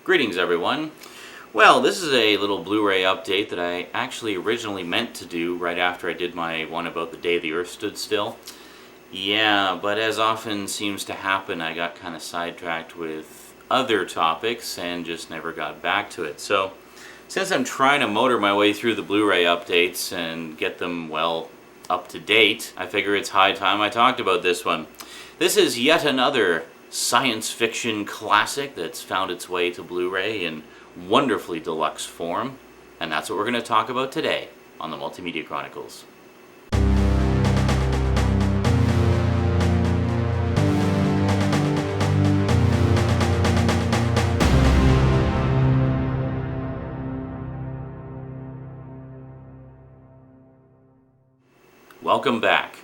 Greetings everyone. Well, this is a little Blu-ray update that I actually originally meant to do right after I did my one about the day the Earth stood still. Yeah, but as often seems to happen, I got kind of sidetracked with other topics and just never got back to it. So, since I'm trying to motor my way through the Blu-ray updates and get them, well, up to date, I figure it's high time I talked about this one. This is yet another science fiction classic that's found its way to Blu-ray in wonderfully deluxe form, and that's what we're going to talk about today on the Multimedia Chronicles. Welcome back.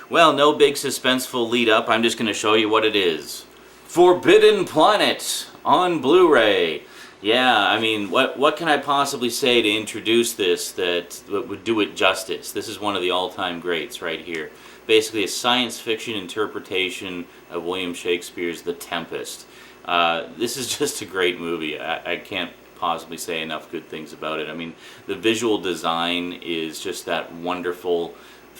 Well, no big suspenseful lead up, I'm just going to show you what it is. Forbidden Planet on Blu-ray. Yeah, I mean, what can I possibly say to introduce this that would do it justice? This is one of the all-time greats right here. Basically a science fiction interpretation of William Shakespeare's The Tempest. This is just a great movie. I can't possibly say enough good things about it. I mean, the visual design is just that wonderful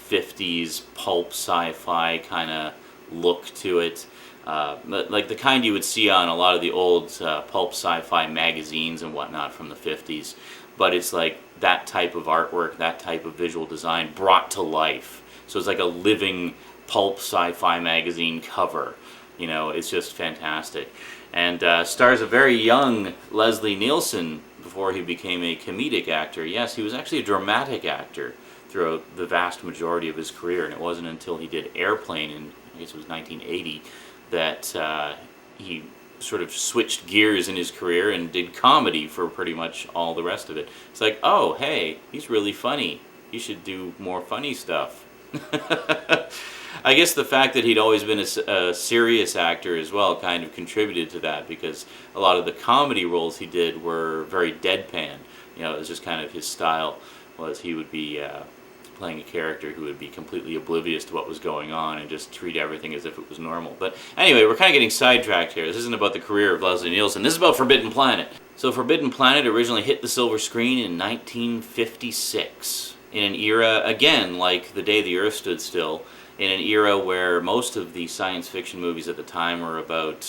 50s pulp sci-fi kind of look to it. Like the kind you would see on a lot of the old pulp sci-fi magazines and whatnot from the 50s. But it's like that type of artwork, that type of visual design brought to life. So it's like a living pulp sci-fi magazine cover. You know, it's just fantastic. And stars a very young Leslie Nielsen before he became a comedic actor. Yes, he was actually a dramatic actor throughout the vast majority of his career. And it wasn't until he did Airplane in, I guess it was 1980, that he sort of switched gears in his career and did comedy for pretty much all the rest of it. It's like, oh, hey, he's really funny. He should do more funny stuff. I guess the fact that he'd always been a serious actor as well kind of contributed to that, because a lot of the comedy roles he did were very deadpan. You know, it was just kind of his style, was he would be playing a character who would be completely oblivious to what was going on and just treat everything as if it was normal. But anyway, we're kind of getting sidetracked here. This isn't about the career of Leslie Nielsen. This is about Forbidden Planet. So Forbidden Planet originally hit the silver screen in 1956, in an era, again, like The Day the Earth Stood Still, in an era where most of the science fiction movies at the time were about,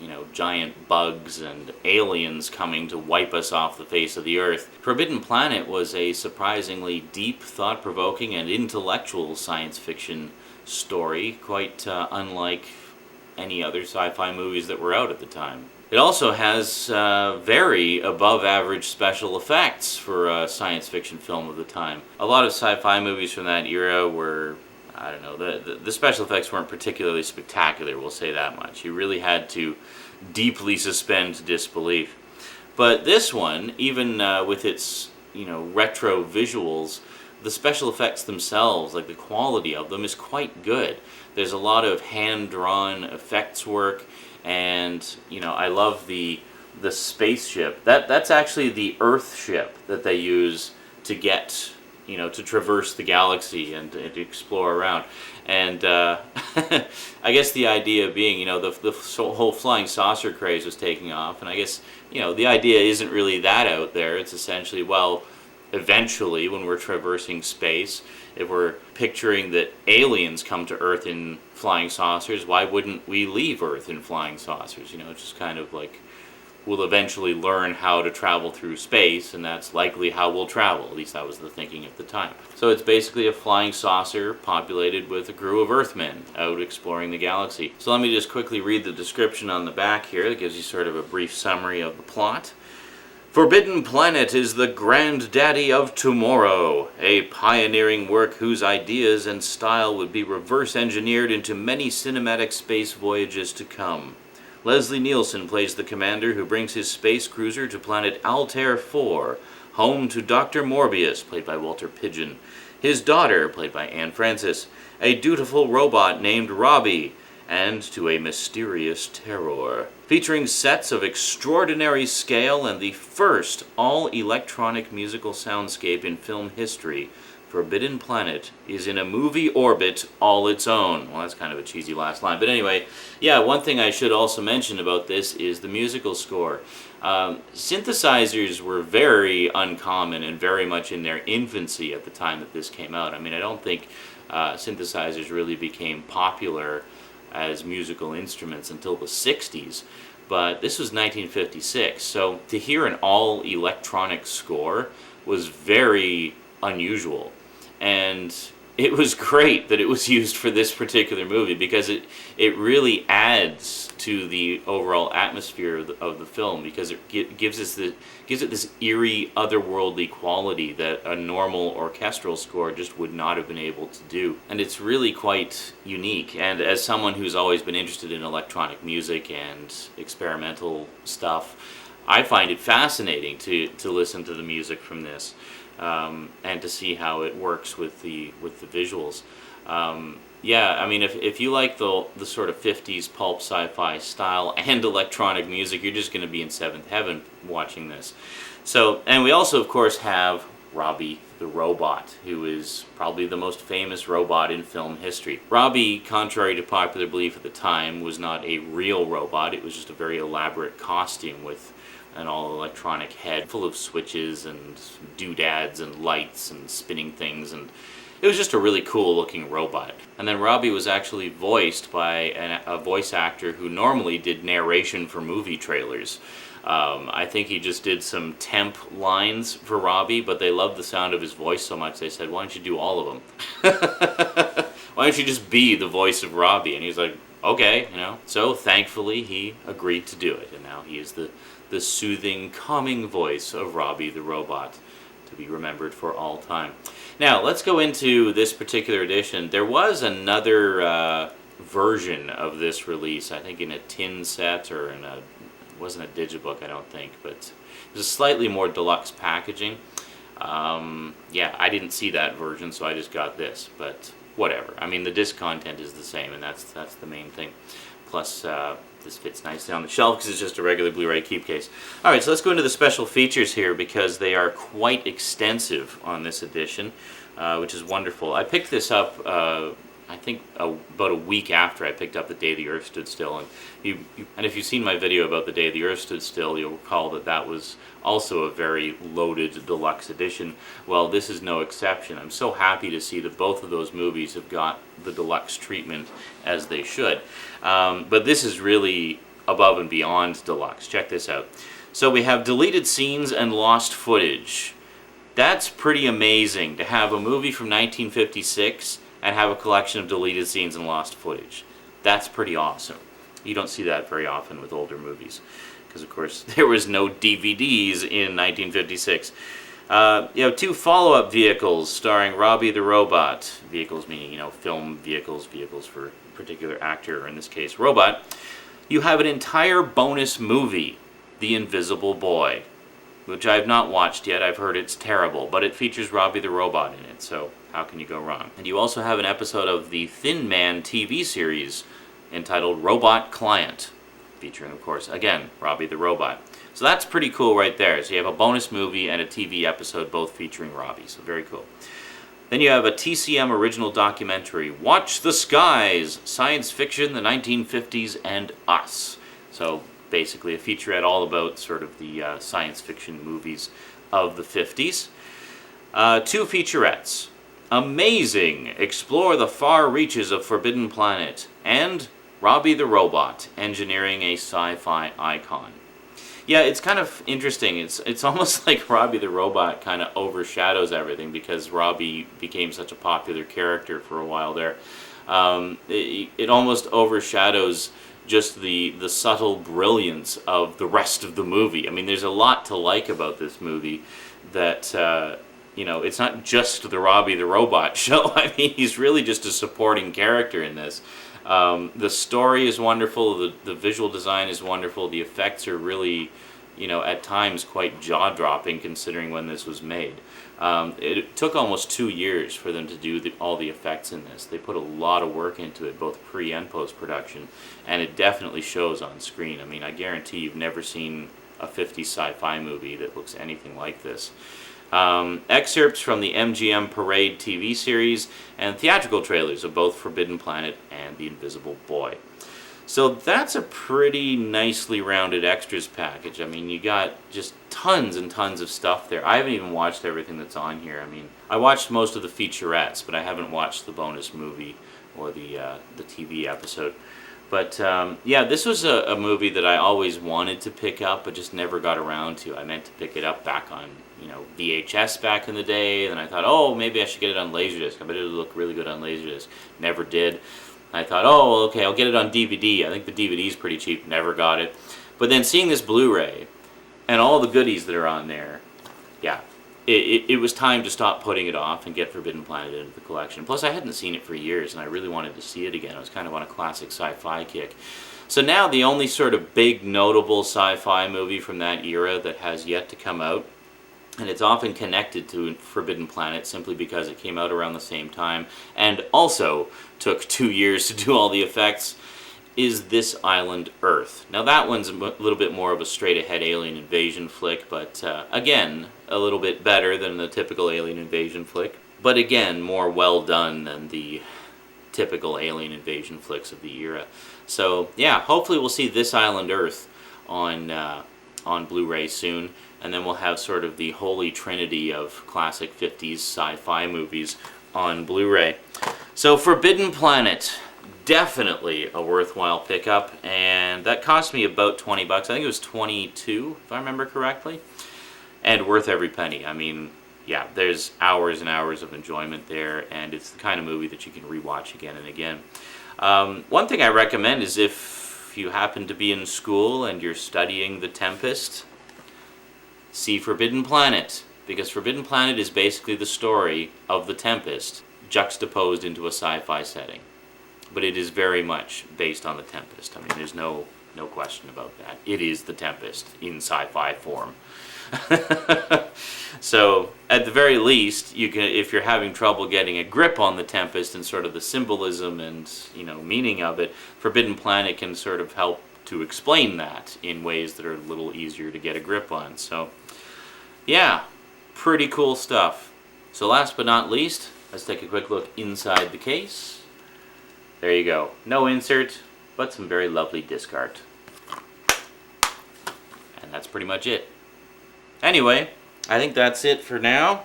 you know, giant bugs and aliens coming to wipe us off the face of the earth. Forbidden Planet was a surprisingly deep, thought-provoking, and intellectual science fiction story, quite unlike any other sci-fi movies that were out at the time. It also has very above-average special effects for a science fiction film of the time. A lot of sci-fi movies from that era were, I don't know, the special effects weren't particularly spectacular, we'll say that much. You really had to deeply suspend disbelief. But this one, even with its, you know, retro visuals, the special effects themselves, like the quality of them, is quite good. There's a lot of hand-drawn effects work, and, you know, I love the spaceship. That's actually the Earth ship that they use to get, you know, to traverse the galaxy and to explore around. And I guess the idea being, you know, the whole flying saucer craze was taking off, and I guess, you know, the idea isn't really that out there. It's essentially, well, eventually when we're traversing space, if we're picturing that aliens come to Earth in flying saucers, why wouldn't we leave Earth in flying saucers? You know, it's just kind of like, we'll eventually learn how to travel through space, and that's likely how we'll travel. At least that was the thinking at the time. So it's basically a flying saucer populated with a crew of Earthmen out exploring the galaxy. So let me just quickly read the description on the back here that gives you sort of a brief summary of the plot. Forbidden Planet is the granddaddy of tomorrow, a pioneering work whose ideas and style would be reverse engineered into many cinematic space voyages to come. Leslie Nielsen plays the commander who brings his space cruiser to planet Altair 4, home to Dr. Morbius, played by Walter Pidgeon, his daughter, played by Anne Francis, a dutiful robot named Robby, and to a mysterious terror. Featuring sets of extraordinary scale and the first all-electronic musical soundscape in film history, Forbidden Planet is in a movie orbit all its own. Well, that's kind of a cheesy last line. But anyway, yeah, one thing I should also mention about this is the musical score. Synthesizers were very uncommon and very much in their infancy at the time that this came out. I mean, I don't think synthesizers really became popular as musical instruments until the 60s. But this was 1956, so to hear an all-electronic score was very unusual. And it was great that it was used for this particular movie because it really adds to the overall atmosphere of the film, because it gives it this eerie, otherworldly quality that a normal orchestral score just would not have been able to do. And it's really quite unique. And as someone who's always been interested in electronic music and experimental stuff, I find it fascinating to listen to the music from this. And to see how it works with the visuals. Yeah, I mean, if you like the sort of 50s pulp sci-fi style and electronic music, you're just going to be in seventh heaven watching this. So, and we also, of course, have Robby the Robot, who is probably the most famous robot in film history. Robby, contrary to popular belief at the time, was not a real robot. It was just a very elaborate costume with an all-electronic head full of switches and doodads and lights and spinning things, and it was just a really cool-looking robot. And then Robby was actually voiced by a voice actor who normally did narration for movie trailers. I think he just did some temp lines for Robby, but they loved the sound of his voice so much they said, "Why don't you do all of them? Why don't you just be the voice of Robby?" And he's like, "Okay, you know." So thankfully he agreed to do it, and now he is the soothing, calming voice of Robby the Robot, to be remembered for all time. Now, let's go into this particular edition. There was another version of this release, I think in a tin set or in it wasn't a digibook, I don't think, but it was a slightly more deluxe packaging. Yeah, I didn't see that version, so I just got this, but whatever. I mean, the disc content is the same, and that's the main thing. Plus, this fits nicely on the shelf because it's just a regular Blu-ray keep case. Alright, so let's go into the special features here because they are quite extensive on this edition, which is wonderful. I picked this up, I think, about a week after I picked up The Day the Earth Stood Still. And if you've seen my video about The Day the Earth Stood Still, you'll recall that that was also a very loaded deluxe edition. Well, this is no exception. I'm so happy to see that both of those movies have got the deluxe treatment as they should. But this is really above and beyond deluxe. Check this out. So we have deleted scenes and lost footage. That's pretty amazing to have a movie from 1956 and have a collection of deleted scenes and lost footage. That's pretty awesome. You don't see that very often with older movies, because of course there was no DVDs in 1956. You have two follow-up vehicles starring Robby the Robot. Vehicles meaning, you know, film vehicles, vehicles for a particular actor, or in this case, robot. You have an entire bonus movie, The Invisible Boy, which I have not watched yet. I've heard it's terrible, but it features Robby the Robot in it, so how can you go wrong? And you also have an episode of the Thin Man TV series entitled Robot Client, featuring, of course, again, Robby the Robot. So that's pretty cool right there. So you have a bonus movie and a TV episode both featuring Robby, so very cool. Then you have a TCM original documentary, Watch the Skies, Science Fiction, the 1950s, and Us. So basically a featurette all about sort of the science fiction movies of the 50s. Two featurettes, Amazing, Explore the Far Reaches of Forbidden Planet, and Robby the Robot, Engineering a Sci-Fi Icon. Yeah, it's kind of interesting. It's almost like Robby the Robot kind of overshadows everything because Robby became such a popular character for a while there. It almost overshadows just the subtle brilliance of the rest of the movie. I mean, there's a lot to like about this movie that, you know, it's not just the Robby the Robot show. I mean, he's really just a supporting character in this. The story is wonderful, the visual design is wonderful, the effects are really, you know, at times quite jaw-dropping considering when this was made. It took almost 2 years for them to do all the effects in this. They put a lot of work into it, both pre- and post-production, and it definitely shows on screen. I mean, I guarantee you've never seen a 50s sci-fi movie that looks anything like this. excerpts from the MGM Parade TV series, and theatrical trailers of both Forbidden Planet and The Invisible Boy. So that's a pretty nicely rounded extras package. I mean, you got just tons and tons of stuff there. I haven't even watched everything that's on here. I mean, I watched most of the featurettes, but I haven't watched the bonus movie or the TV episode. But yeah, this was a movie that I always wanted to pick up, but just never got around to. I meant to pick it up back on, VHS back in the day, and I thought, oh, maybe I should get it on Laserdisc. I bet it would look really good on Laserdisc. Never did. I thought, oh, okay, I'll get it on DVD. I think the DVD is pretty cheap. Never got it. But then seeing this Blu-ray and all the goodies that are on there, yeah, it was time to stop putting it off and get Forbidden Planet into the collection. Plus, I hadn't seen it for years, and I really wanted to see it again. I was kind of on a classic sci-fi kick. So now the only sort of big, notable sci-fi movie from that era that has yet to come out, and it's often connected to Forbidden Planet simply because it came out around the same time and also took 2 years to do all the effects, is This Island Earth. Now that one's a little bit more of a straight-ahead alien invasion flick, but again, a little bit better than the typical alien invasion flick. But again, more well done than the typical alien invasion flicks of the era. So yeah, hopefully we'll see This Island Earth on Blu-ray soon, and then we'll have sort of the holy trinity of classic 50s sci-fi movies on Blu-ray. So Forbidden Planet, definitely a worthwhile pickup, and that cost me about 20 bucks. I think it was 22, if I remember correctly, and worth every penny. I mean, yeah, there's hours and hours of enjoyment there, and it's the kind of movie that you can rewatch again and again. One thing I recommend is if you happen to be in school and you're studying The Tempest, see Forbidden Planet, because Forbidden Planet is basically the story of The Tempest juxtaposed into a sci-fi setting. But it is very much based on The Tempest. I mean, there's no question about that. It is The Tempest in sci-fi form. So, at the very least, you can, if you're having trouble getting a grip on The Tempest and sort of the symbolism and, meaning of it, Forbidden Planet can sort of help to explain that in ways that are a little easier to get a grip on. So, yeah, pretty cool stuff. So last but not least, let's take a quick look inside the case. There you go. No insert, but some very lovely disc art. And that's pretty much it. Anyway, I think that's it for now.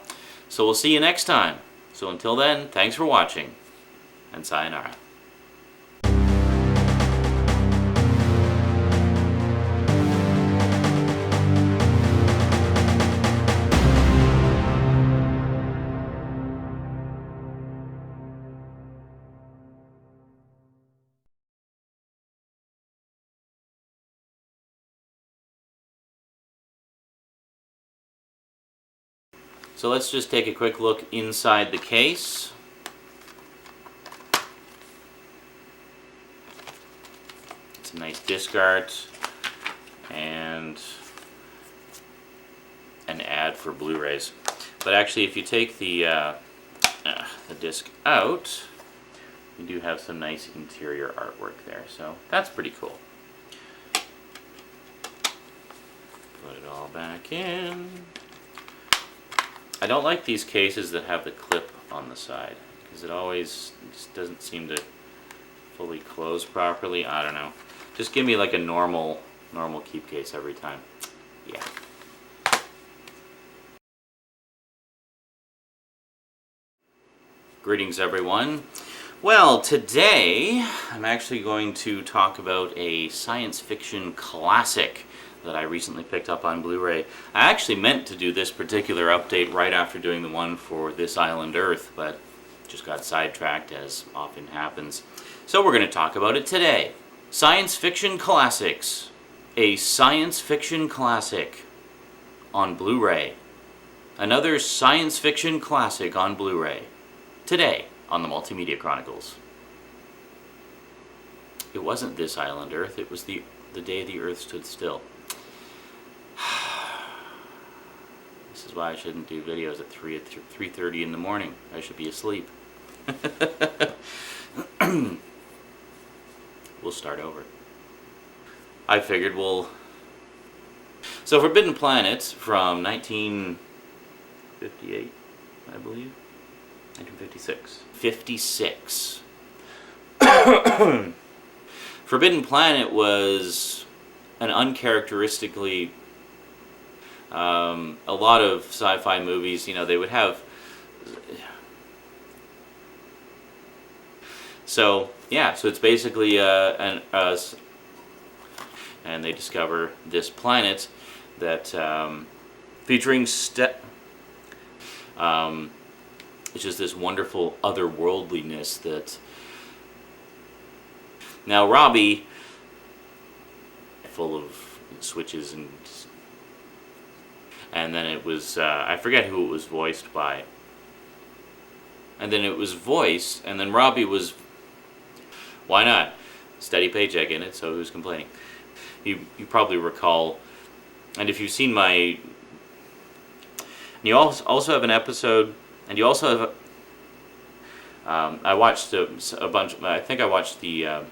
So we'll see you next time. So until then, thanks for watching, and sayonara. So let's just take a quick look inside the case. It's a nice disc art and an ad for Blu-rays. But actually, if you take the disc out, you do have some nice interior artwork there. So that's pretty cool. Put it all back in. I don't like these cases that have the clip on the side, because it always just doesn't seem to fully close properly. I don't know. Just give me like a normal keep case every time. Yeah. Greetings everyone. Well, today I'm actually going to talk about a science fiction classic that I recently picked up on Blu-ray. I actually meant to do this particular update right after doing the one for This Island Earth, but just got sidetracked, as often happens. So we're going to talk about it today. Science fiction classics. A science fiction classic on Blu-ray. Another science fiction classic on Blu-ray. Today on the Multimedia Chronicles. It wasn't This Island Earth, it was the day the Earth stood still. This is why I shouldn't do videos at 3:30 in the morning. I should be asleep. We'll start over. I figured we'll... So Forbidden Planet from 19... 1958, I believe. 1956. 56. Forbidden Planet was an uncharacteristically... a lot of sci-fi movies, they would have... So, yeah, so it's basically and they discover this planet that featuring it's just this wonderful otherworldliness that... Now, Robby, full of switches and then it was, I forget who it was voiced by. And then it was voiced, and then Robby was, why not? Steady paycheck in it, so who's complaining? You probably recall, and if you've seen my... You also have an episode, and you also have... I watched a bunch... I think I watched the